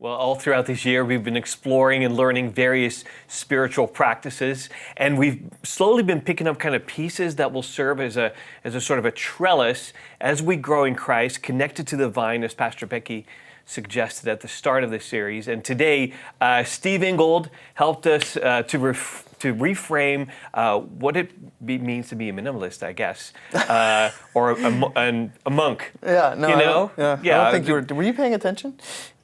Well, all throughout this year, we've been exploring and learning various spiritual practices, and we've slowly been picking up kind of pieces that will serve as a sort of a trellis as we grow in Christ, connected to the vine, as Pastor Becky suggested at the start of this series. And today, Steve Ingold helped us to reframe what it means to be a minimalist, I guess, or a monk. Yeah, no, you know? I don't think you were. Were you paying attention?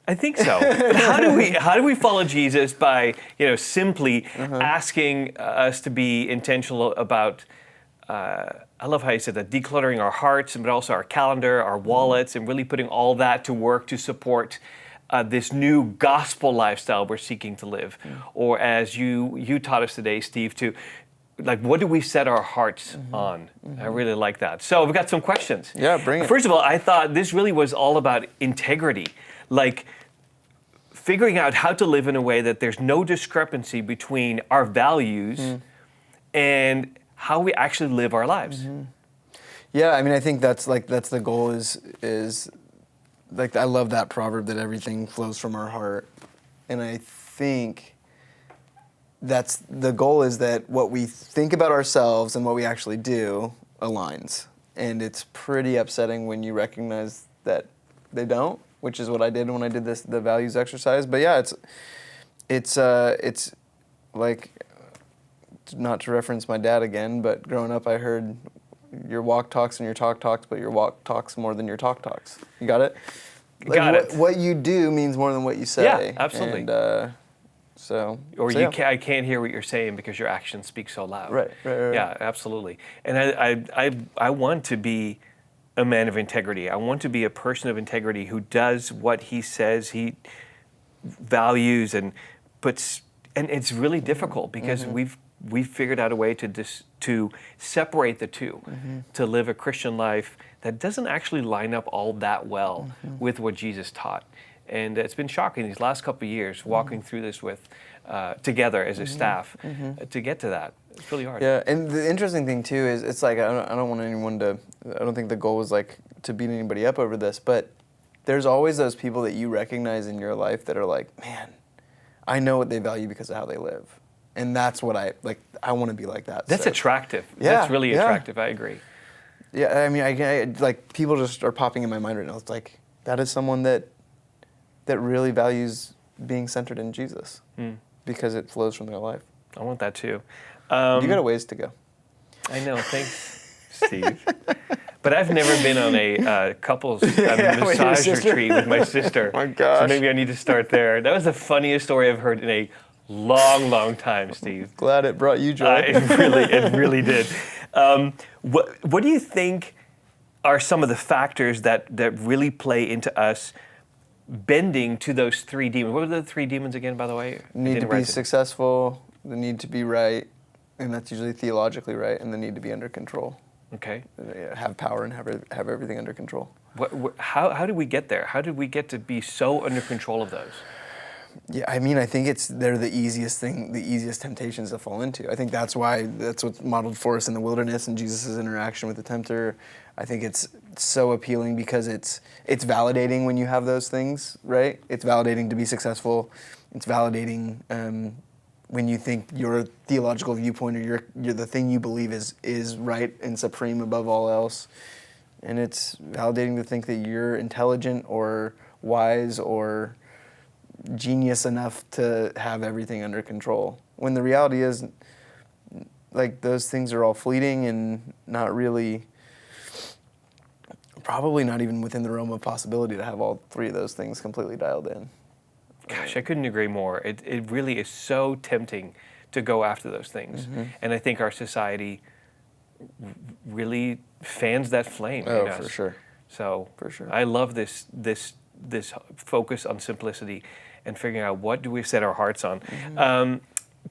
I think so. But how do we follow Jesus by simply asking us to be intentional about? I love how you said that, decluttering our hearts, but also our calendar, our wallets, and really putting all that to work to support this new gospel lifestyle we're seeking to live. Or as you taught us today, Steve, to what do we set our hearts on? I really like that. So we've got some questions. Yeah, bring it. First of all, I thought this really was all about integrity. Figuring out how to live in a way that there's no discrepancy between our values and how we actually live our lives. Yeah, I mean, I think that's the goal is I love that proverb that everything flows from our heart. And I think that's the goal, is that what we think about ourselves and what we actually do aligns. And it's pretty upsetting when you recognize that they don't, which is what I did when I did the values exercise. But yeah, it's like, not to reference my dad again, but growing up I heard your walk talks and your talk talks, but your walk talks more than your talk talks. You got it? Got it. What you do means more than what you say. Yeah, absolutely. And I can't hear what you're saying because your actions speak so loud. Right. Yeah, absolutely. And I want to be a man of integrity. I want to be a person of integrity who does what he says he values and puts. And it's really difficult because we've figured out a way to separate the two, to live a Christian life that doesn't actually line up all that well with what Jesus taught. And it's been shocking these last couple of years walking through this with together as a staff to get to that. It's really hard. Yeah, and the interesting thing too is it's like I don't want anyone to. I don't think the goal was to beat anybody up over this, but there's always those people that you recognize in your life that are like, man, I know what they value because of how they live, and that's what I like. I want to be like that. That's attractive. Yeah, that's really attractive. I agree. Yeah, I mean, I like people just are popping in my mind right now. It's like that is someone that really values being centered in Jesus because it flows from their life. I want that too. You got a ways to go. I know. Thanks, Steve. But I've never been on a couples massage retreat with my sister. Oh my gosh. So maybe I need to start there. That was the funniest story I've heard in a long, long time, Steve. Glad it brought you joy. It really did. What do you think are some of the factors that really play into us bending to those three demons? What were the three demons again, by the way? Need to be successful, the need to be right, and that's usually theologically right, and the need to be under control. Okay. Have power and have everything under control. How did we get there? How did we get to be so under control of those? Yeah, I mean, I think they're the easiest temptations to fall into. I think that's what's modeled for us in the wilderness and Jesus' interaction with the tempter. I think it's so appealing because it's validating when you have those things, right? It's validating to be successful. It's validating when you think your theological viewpoint or your the thing you believe is right and supreme above all else. And it's validating to think that you're intelligent or wise or genius enough to have everything under control. When the reality is, like, those things are all fleeting and not really, probably not even within the realm of possibility to have all three of those things completely dialed in. Gosh, I couldn't agree more. It really is so tempting to go after those things. And I think our society really fans that flame in us. For sure. So for sure. I love this focus on simplicity and figuring out what do we set our hearts on.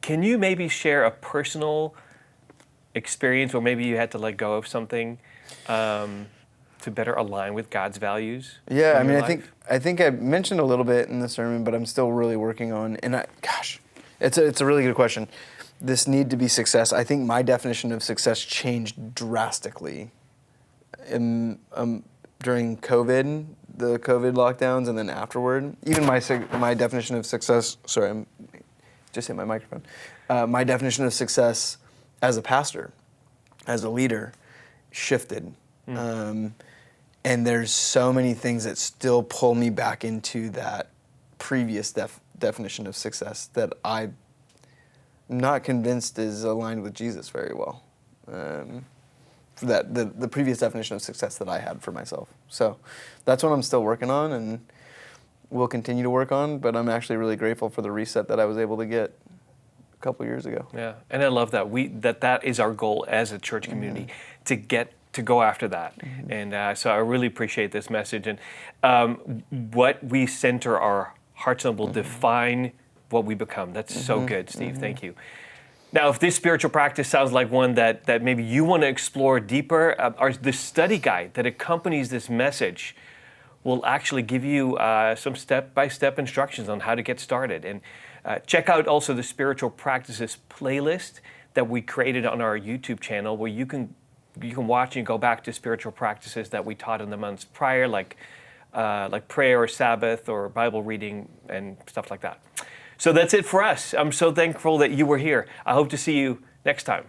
Can you maybe share a personal experience where maybe you had to let go of something to better align with God's values? Yeah, I mean, I think I mentioned a little bit in the sermon, but I'm still really working on. And it's a really good question. This need to be success. I think my definition of success changed drastically during COVID. the COVID lockdowns and then afterward. Even my definition of success. Sorry, I'm just hit my microphone. My definition of success as a pastor, as a leader, shifted. And there's so many things that still pull me back into that previous definition of success that I'm not convinced is aligned with Jesus very well. That the previous definition of success that I had for myself. So that's what I'm still working on and will continue to work on, but I'm actually really grateful for the reset that I was able to get a couple years ago. Yeah, and I love that. That is our goal as a church community, to go after that. And so I really appreciate this message. And what we center our hearts on will define what we become. That's so good, Steve. Thank you. Now, if this spiritual practice sounds like one that maybe you want to explore deeper, the study guide that accompanies this message will actually give you some step-by-step instructions on how to get started. And check out also the spiritual practices playlist that we created on our YouTube channel, where you can watch and go back to spiritual practices that we taught in the months prior, like prayer or Sabbath or Bible reading and stuff like that. So that's it for us. I'm so thankful that you were here. I hope to see you next time.